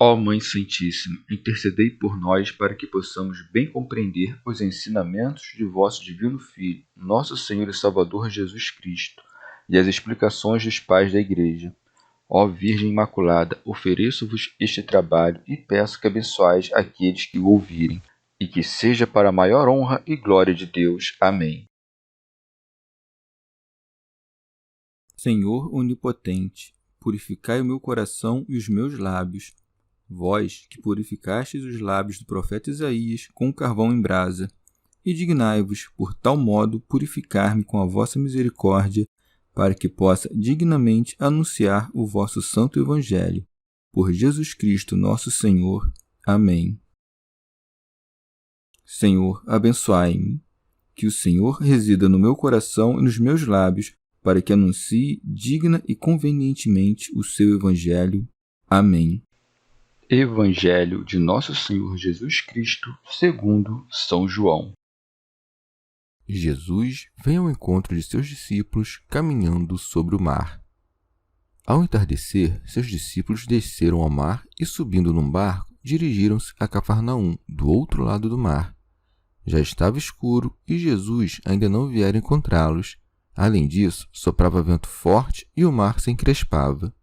Ó Mãe Santíssima, intercedei por nós para que possamos bem compreender os ensinamentos de vosso Divino Filho, nosso Senhor e Salvador Jesus Cristo, e as explicações dos pais da Igreja. Ó Virgem Imaculada, ofereço-vos este trabalho e peço que abençoais aqueles que o ouvirem, e que seja para a maior honra e glória de Deus. Amém. Senhor onipotente, purificai o meu coração e os meus lábios. Vós, que purificastes os lábios do profeta Isaías com carvão em brasa, e dignai-vos, por tal modo, purificar-me com a vossa misericórdia, para que possa dignamente anunciar o vosso santo Evangelho. Por Jesus Cristo, nosso Senhor. Amém. Senhor, abençoai-me. Que o Senhor resida no meu coração e nos meus lábios, para que anuncie digna e convenientemente o seu Evangelho. Amém. Evangelho de Nosso Senhor Jesus Cristo, segundo São João. Jesus vem ao encontro de seus discípulos caminhando sobre o mar. Ao entardecer, seus discípulos desceram ao mar e, subindo num barco, dirigiram-se a Cafarnaum, do outro lado do mar. Já estava escuro e Jesus ainda não viera encontrá-los. Além disso, soprava vento forte e o mar se encrespava.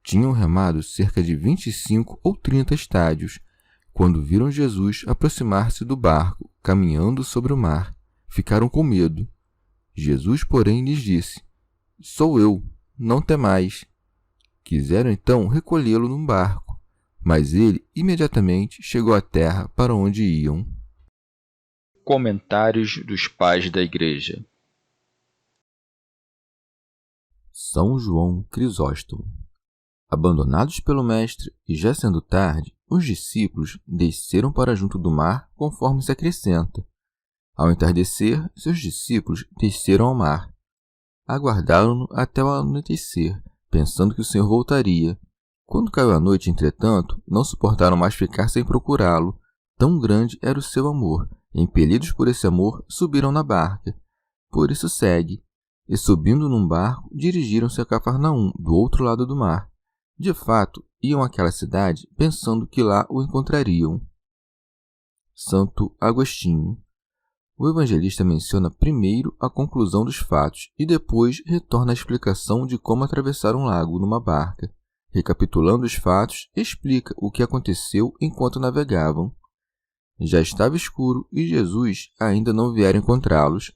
Tinham remado cerca de 25 ou 30 estádios, quando viram Jesus aproximar-se do barco, caminhando sobre o mar. Ficaram com medo. Jesus, porém, lhes disse: "Sou eu, não temais." Quiseram então recolhê-lo num barco, mas ele imediatamente chegou à terra para onde iam. Comentários dos Pais da Igreja. São João Crisóstomo. Abandonados pelo Mestre e já sendo tarde, os discípulos desceram para junto do mar, conforme se acrescenta. Ao entardecer, seus discípulos desceram ao mar. Aguardaram-no até o anoitecer, pensando que o Senhor voltaria. Quando caiu a noite, entretanto, não suportaram mais ficar sem procurá-lo. Tão grande era o seu amor. Impelidos por esse amor, subiram na barca. Por isso segue. E subindo num barco, dirigiram-se a Cafarnaum, do outro lado do mar. De fato, iam àquela cidade pensando que lá o encontrariam. Santo Agostinho. O evangelista menciona primeiro a conclusão dos fatos e depois retorna à explicação de como atravessar um lago numa barca. Recapitulando os fatos, explica o que aconteceu enquanto navegavam. Já estava escuro e Jesus ainda não viera encontrá-los.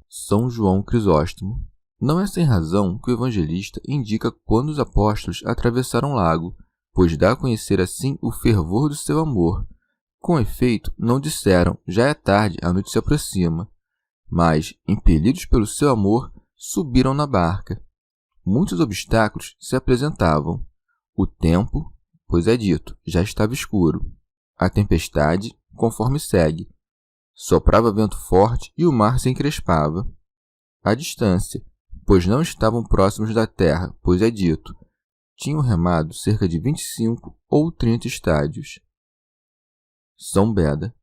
São João Crisóstomo. Não é sem razão que o evangelista indica quando os apóstolos atravessaram o lago, pois dá a conhecer assim o fervor do seu amor. Com efeito, não disseram, já é tarde, a noite se aproxima, mas, impelidos pelo seu amor, subiram na barca. Muitos obstáculos se apresentavam. O tempo, pois é dito, já estava escuro. A tempestade, conforme segue. Soprava vento forte e o mar se encrespava. A distância, pois não estavam próximos da terra, pois é dito, tinham remado cerca de 25 ou 30 estádios. São Beda.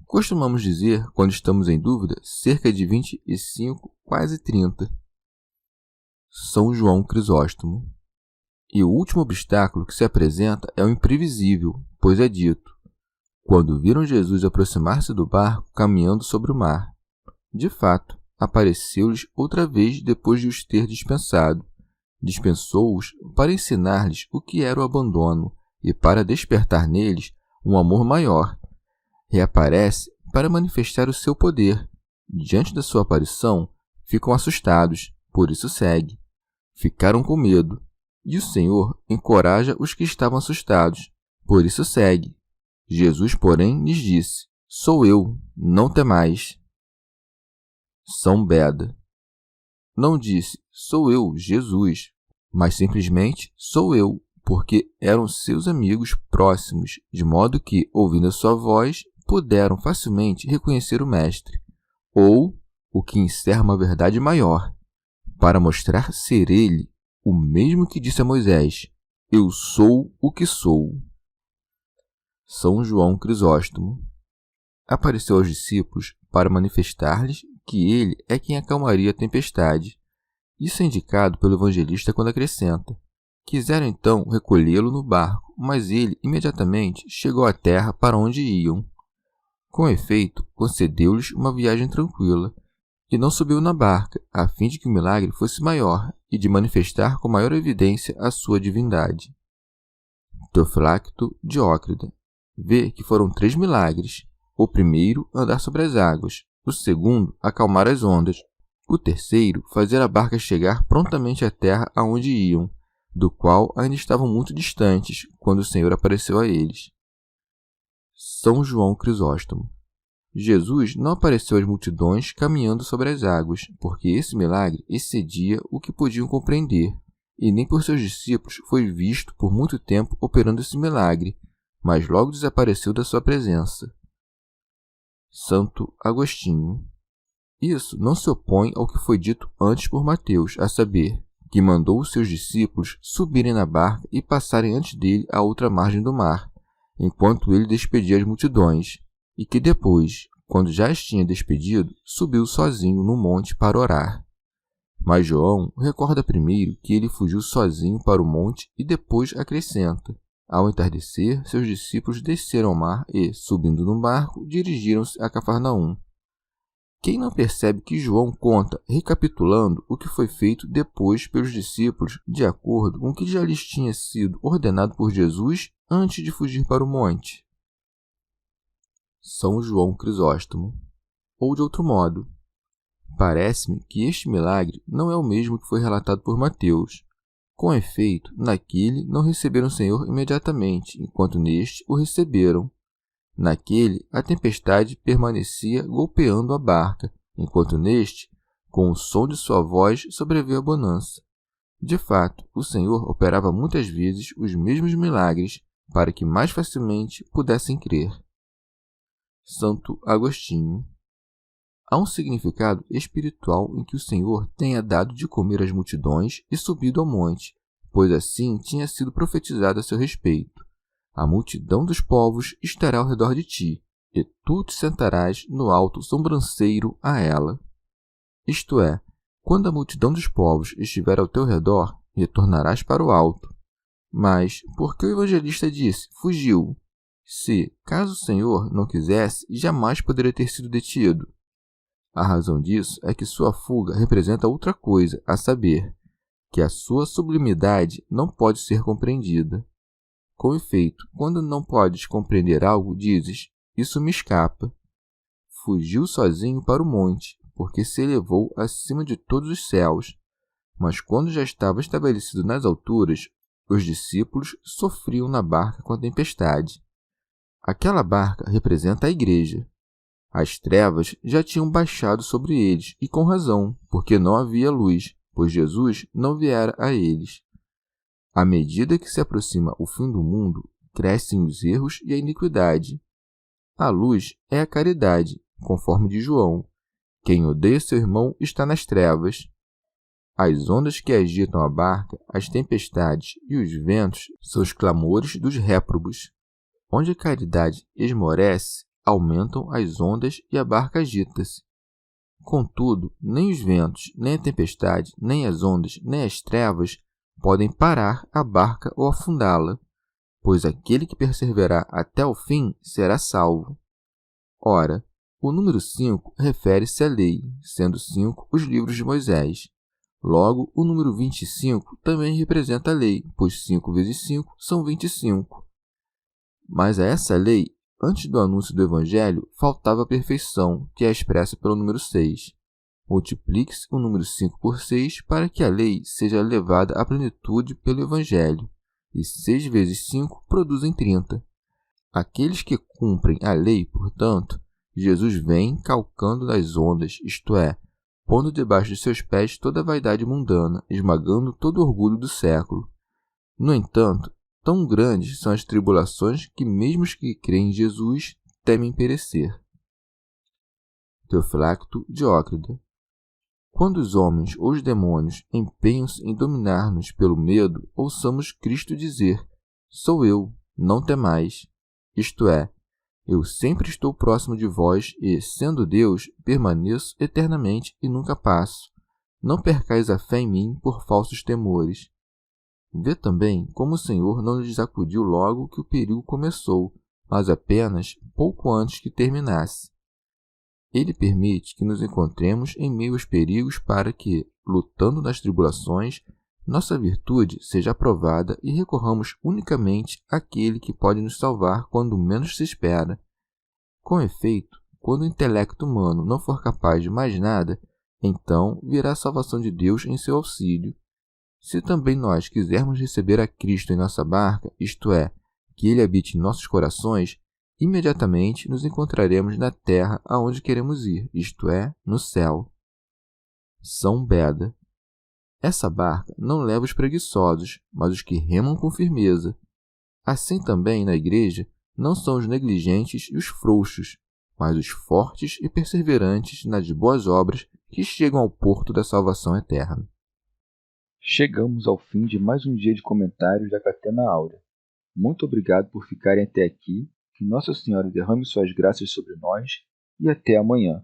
Costumamos dizer, quando estamos em dúvida, cerca de 25, quase 30. São João Crisóstomo. E o último obstáculo que se apresenta é o imprevisível, pois é dito, quando viram Jesus aproximar-se do barco caminhando sobre o mar. De fato, apareceu-lhes outra vez depois de os ter dispensado. Dispensou-os para ensinar-lhes o que era o abandono e para despertar neles um amor maior. Reaparece para manifestar o seu poder. Diante da sua aparição, ficam assustados, por isso segue. Ficaram com medo, e o Senhor encoraja os que estavam assustados, por isso segue. Jesus, porém, lhes disse: "Sou eu, não temais." São Beda. Não disse, "Sou eu, Jesus", mas simplesmente, "Sou eu", porque eram seus amigos próximos, de modo que, ouvindo a sua voz, puderam facilmente reconhecer o Mestre, ou, o que encerra uma verdade maior, para mostrar ser ele o mesmo que disse a Moisés: "Eu sou o que sou." São João Crisóstomo. Apareceu aos discípulos para manifestar-lhes que ele é quem acalmaria a tempestade. Isso é indicado pelo evangelista quando acrescenta: Quiseram então recolhê-lo no barco, mas ele imediatamente chegou à terra para onde iam. Com efeito, concedeu-lhes uma viagem tranquila, e não subiu na barca, a fim de que o milagre fosse maior e de manifestar com maior evidência a sua divindade. Teofilacto Diócrida vê que foram 3 milagres. O primeiro, andar sobre as águas. O segundo, acalmar as ondas. O terceiro, fazer a barca chegar prontamente à terra aonde iam, do qual ainda estavam muito distantes, quando o Senhor apareceu a eles. São João Crisóstomo. Jesus não apareceu às multidões caminhando sobre as águas, porque esse milagre excedia o que podiam compreender, e nem por seus discípulos foi visto por muito tempo operando esse milagre, mas logo desapareceu da sua presença. Santo Agostinho. Isso não se opõe ao que foi dito antes por Mateus, a saber, que mandou os seus discípulos subirem na barca e passarem antes dele à outra margem do mar, enquanto ele despedia as multidões, e que depois, quando já as tinha despedido, subiu sozinho no monte para orar. Mas João recorda primeiro que ele fugiu sozinho para o monte e depois acrescenta: ao entardecer, seus discípulos desceram ao mar e, subindo num barco, dirigiram-se a Cafarnaum. Quem não percebe que João conta, recapitulando o que foi feito depois pelos discípulos, de acordo com o que já lhes tinha sido ordenado por Jesus antes de fugir para o monte? São João Crisóstomo. Ou de outro modo, parece-me que este milagre não é o mesmo que foi relatado por Mateus. Com efeito, naquele não receberam o Senhor imediatamente, enquanto neste o receberam. Naquele, a tempestade permanecia golpeando a barca, enquanto neste, com o som de sua voz, sobreveio a bonança. De fato, o Senhor operava muitas vezes os mesmos milagres para que mais facilmente pudessem crer. Santo Agostinho. Há um significado espiritual em que o Senhor tenha dado de comer às multidões e subido ao monte, pois assim tinha sido profetizado a seu respeito. A multidão dos povos estará ao redor de ti, e tu te sentarás no alto sobranceiro a ela. Isto é, quando a multidão dos povos estiver ao teu redor, retornarás para o alto. Mas, por que o evangelista disse, fugiu? Se, caso o Senhor não quisesse, jamais poderia ter sido detido. A razão disso é que sua fuga representa outra coisa, a saber, que a sua sublimidade não pode ser compreendida. Com efeito, quando não podes compreender algo, dizes, isso me escapa. Fugiu sozinho para o monte, porque se elevou acima de todos os céus. Mas quando já estava estabelecido nas alturas, os discípulos sofriam na barca com a tempestade. Aquela barca representa a igreja. As trevas já tinham baixado sobre eles, e com razão, porque não havia luz, pois Jesus não viera a eles. À medida que se aproxima o fim do mundo, crescem os erros e a iniquidade. A luz é a caridade, conforme diz João. Quem odeia seu irmão está nas trevas. As ondas que agitam a barca, as tempestades e os ventos são os clamores dos réprobos. Onde a caridade esmorece, aumentam as ondas e a barca agita-se. Contudo, nem os ventos, nem a tempestade, nem as ondas, nem as trevas podem parar a barca ou afundá-la, pois aquele que perseverar até o fim será salvo. Ora, o número 5 refere-se à lei, sendo 5 os livros de Moisés. Logo, o número 25 também representa a lei, pois 5 vezes 5 são 25. Mas a essa lei, antes do anúncio do Evangelho, faltava a perfeição, que é expressa pelo número 6. Multiplique-se o número 5 por 6 para que a lei seja levada à plenitude pelo Evangelho, e 6 vezes 5 produzem 30. Aqueles que cumprem a lei, portanto, Jesus vem calcando das ondas, isto é, pondo debaixo de seus pés toda a vaidade mundana, esmagando todo o orgulho do século. No entanto, tão grandes são as tribulações que mesmo os que creem em Jesus temem perecer. Teofilacto Diócrida. Quando os homens ou os demônios empenham-se em dominar-nos pelo medo, ouçamos Cristo dizer, sou eu, não temais. Isto é, eu sempre estou próximo de vós e, sendo Deus, permaneço eternamente e nunca passo. Não percais a fé em mim por falsos temores. Vê também como o Senhor não lhes acudiu logo que o perigo começou, mas apenas pouco antes que terminasse. Ele permite que nos encontremos em meio aos perigos para que, lutando nas tribulações, nossa virtude seja aprovada e recorramos unicamente àquele que pode nos salvar quando menos se espera. Com efeito, quando o intelecto humano não for capaz de mais nada, então virá a salvação de Deus em seu auxílio. Se também nós quisermos receber a Cristo em nossa barca, isto é, que Ele habite em nossos corações, imediatamente nos encontraremos na terra aonde queremos ir, isto é, no céu. São Beda. Essa barca não leva os preguiçosos, mas os que remam com firmeza. Assim também, na igreja, não são os negligentes e os frouxos, mas os fortes e perseverantes nas boas obras que chegam ao porto da salvação eterna. Chegamos ao fim de mais um dia de comentários da Catena Áurea. Muito obrigado por ficarem até aqui, que Nossa Senhora derrame suas graças sobre nós e até amanhã.